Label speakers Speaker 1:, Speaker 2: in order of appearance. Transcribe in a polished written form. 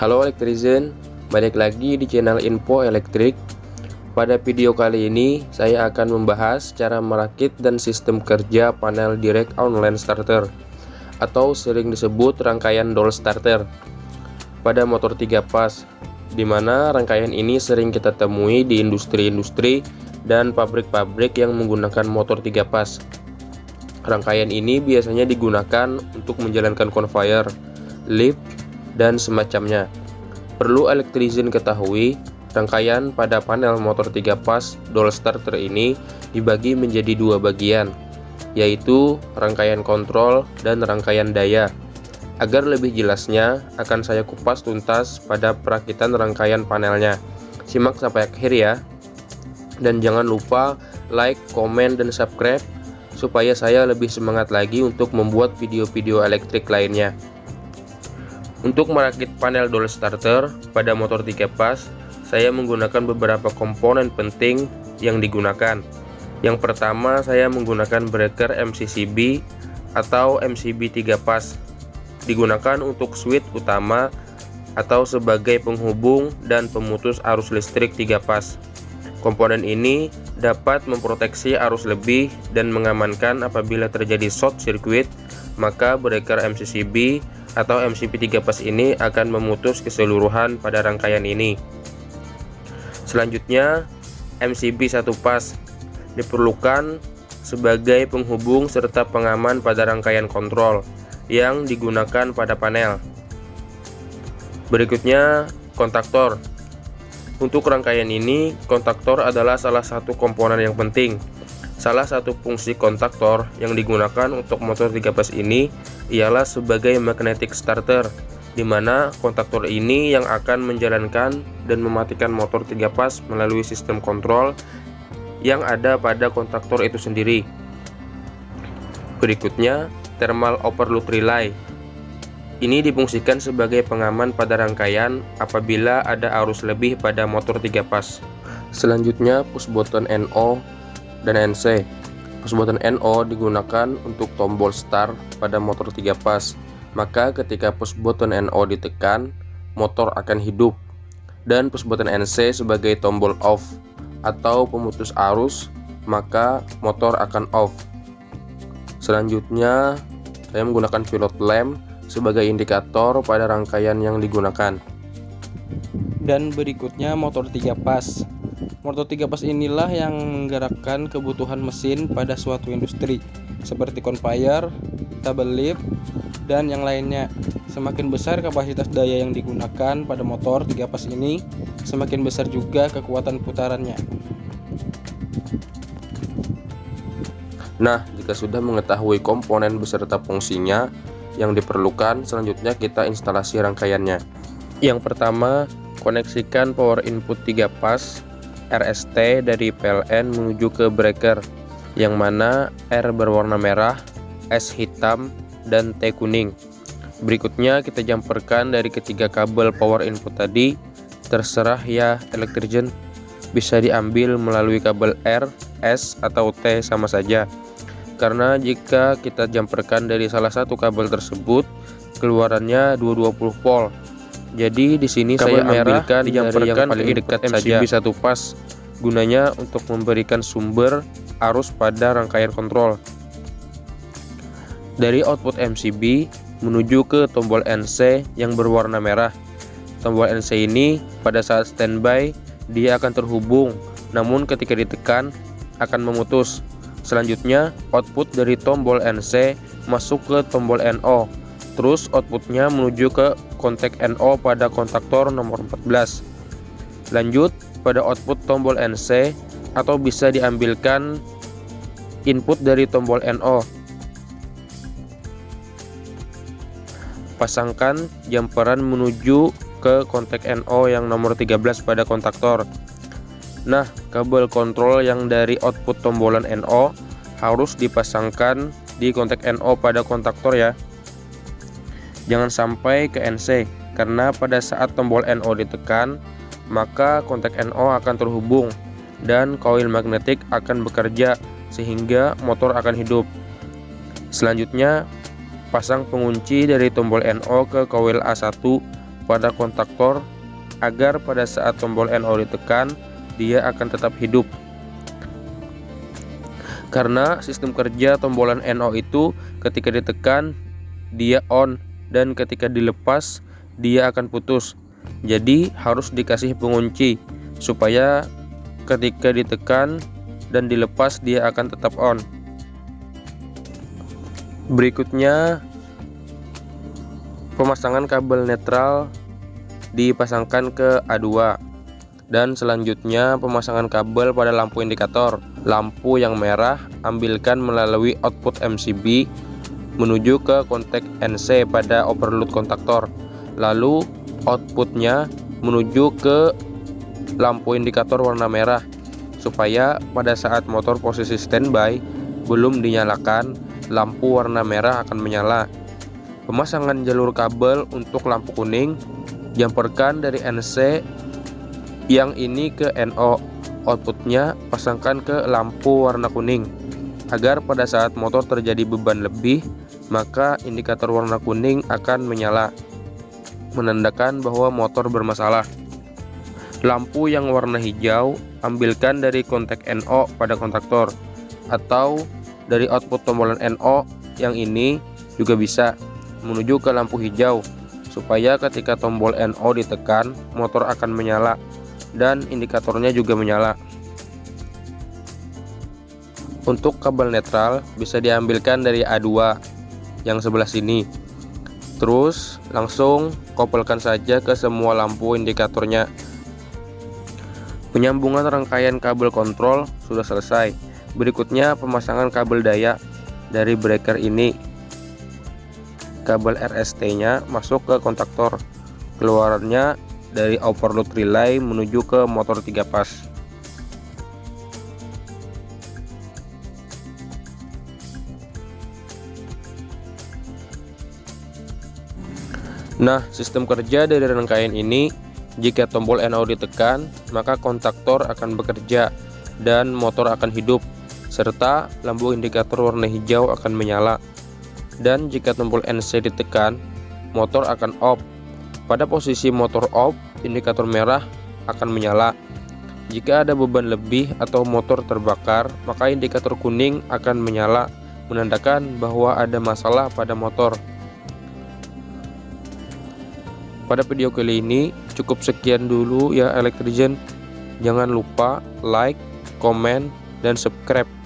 Speaker 1: Halo Elektrizen, balik lagi di channel Info Elektrik. Pada video kali ini saya akan membahas cara merakit dan sistem kerja panel direct online starter atau sering disebut rangkaian doll starter pada motor 3 pas, di mana rangkaian ini sering kita temui di industri-industri dan pabrik-pabrik yang menggunakan motor 3 pas. Rangkaian ini biasanya digunakan untuk menjalankan conveyor, lift, dan semacamnya. Perlu Elektrizen ketahui, rangkaian pada panel motor 3 pas doll starter ini dibagi menjadi dua bagian, yaitu rangkaian kontrol dan rangkaian daya. Agar lebih jelasnya, akan saya kupas tuntas pada perakitan rangkaian panelnya. Simak sampai akhir ya. Dan jangan lupa like, komen, dan subscribe supaya saya lebih semangat lagi untuk membuat video-video elektrik lainnya. Untuk merakit panel doll starter pada motor 3 pas, saya menggunakan beberapa komponen penting yang digunakan. Yang pertama, saya menggunakan breaker MCCB atau MCB 3 pas. Digunakan untuk switch utama atau sebagai penghubung dan pemutus arus listrik 3 pas. Komponen ini dapat memproteksi arus lebih dan mengamankan apabila terjadi short circuit, maka breaker MCCB atau MCB 3 pas ini akan memutus keseluruhan pada rangkaian ini. Selanjutnya, MCB 1 pas diperlukan sebagai penghubung serta pengaman pada rangkaian kontrol yang digunakan pada panel. Berikutnya, kontaktor. Untuk rangkaian ini, kontaktor adalah salah satu komponen yang penting. Salah satu fungsi kontaktor yang digunakan untuk motor 3 pas ini ialah sebagai magnetic starter, di mana kontaktor ini yang akan menjalankan dan mematikan motor 3 pas melalui sistem kontrol yang ada pada kontaktor itu sendiri. Berikutnya, thermal overload relay. Ini difungsikan sebagai pengaman pada rangkaian apabila ada arus lebih pada motor 3 pas. Selanjutnya, push button NO dan NC. Push button NO digunakan untuk tombol start pada motor 3 pas. Maka ketika push button NO ditekan, motor akan hidup. Dan push button NC sebagai tombol off atau pemutus arus, maka motor akan off. Selanjutnya, saya menggunakan pilot lamp sebagai indikator pada rangkaian yang digunakan.
Speaker 2: Dan berikutnya motor 3 pas. Motor 3 pas inilah yang menggerakkan kebutuhan mesin pada suatu industri seperti conveyor, tabel lift, dan yang lainnya. Semakin besar kapasitas daya yang digunakan pada motor 3 pas ini, semakin besar juga kekuatan putarannya.
Speaker 1: Nah, jika sudah mengetahui komponen beserta fungsinya yang diperlukan, selanjutnya kita instalasi rangkaiannya. Yang pertama, koneksikan power input 3 pas RST dari PLN menuju ke breaker, yang mana R berwarna merah, S hitam, dan T kuning. Berikutnya kita jumperkan dari ketiga kabel power input tadi. Terserah ya Elektrizen, bisa diambil melalui kabel R, S, atau T sama saja. Karena jika kita jumperkan dari salah satu kabel tersebut, keluarannya 220 volt. Jadi di sini saya ambilkan dari yang paling dekat saja, MCB 1 pas, gunanya untuk memberikan sumber arus pada rangkaian kontrol. Dari output MCB menuju ke tombol NC yang berwarna merah. Tombol NC ini pada saat standby dia akan terhubung, namun ketika ditekan akan memutus. Selanjutnya, output dari tombol NC masuk ke tombol NO. Terus outputnya menuju ke kontak NO pada kontaktor nomor 14. Lanjut pada output tombol NC, atau bisa diambilkan input dari tombol NO. Pasangkan jumperan menuju ke kontak NO yang nomor 13 pada kontaktor. Nah, kabel kontrol yang dari output tombolan NO harus dipasangkan di kontak NO pada kontaktor ya. Jangan sampai ke NC, karena pada saat tombol NO ditekan, maka kontak NO akan terhubung dan koil magnetik akan bekerja sehingga motor akan hidup. Selanjutnya, pasang pengunci dari tombol NO ke koil A1 pada kontaktor agar pada saat tombol NO ditekan, dia akan tetap hidup. Karena sistem kerja tombolan NO itu ketika ditekan dia on dan ketika dilepas dia akan putus. Jadi harus dikasih pengunci supaya ketika ditekan dan dilepas dia akan tetap on. Berikutnya, pemasangan kabel netral dipasangkan ke A2, dan selanjutnya pemasangan kabel pada lampu indikator. Lampu yang merah ambilkan melalui output MCB menuju ke kontak NC pada overload kontaktor, lalu outputnya menuju ke lampu indikator warna merah supaya pada saat motor posisi standby belum dinyalakan, lampu warna merah akan menyala. Pemasangan jalur kabel untuk lampu kuning, jumperkan dari NC yang ini ke NO, outputnya pasangkan ke lampu warna kuning agar pada saat motor terjadi beban lebih maka indikator warna kuning akan menyala, menandakan bahwa motor bermasalah. Lampu yang warna hijau ambilkan dari kontak NO pada kontaktor atau dari output tombolan NO yang ini juga bisa menuju ke lampu hijau supaya ketika tombol NO ditekan motor akan menyala dan indikatornya juga menyala. Untuk kabel netral bisa diambilkan dari A2 yang sebelah sini, terus langsung kopelkan saja ke semua lampu indikatornya. Penyambungan rangkaian kabel kontrol sudah selesai. Berikutnya pemasangan kabel daya dari breaker ini. Kabel RST nya masuk ke kontaktor, keluarannya dari overload relay menuju ke motor 3 pas. Nah, sistem kerja dari rangkaian ini, jika tombol NO ditekan, maka kontaktor akan bekerja dan motor akan hidup, serta lampu indikator warna hijau akan menyala. Dan jika tombol NC ditekan, motor akan off. Pada posisi motor off, indikator merah akan menyala. Jika ada beban lebih atau motor terbakar, maka indikator kuning akan menyala, menandakan bahwa ada masalah pada motor. Pada video kali ini cukup sekian dulu ya Electrician. Jangan lupa like, komen, dan subscribe.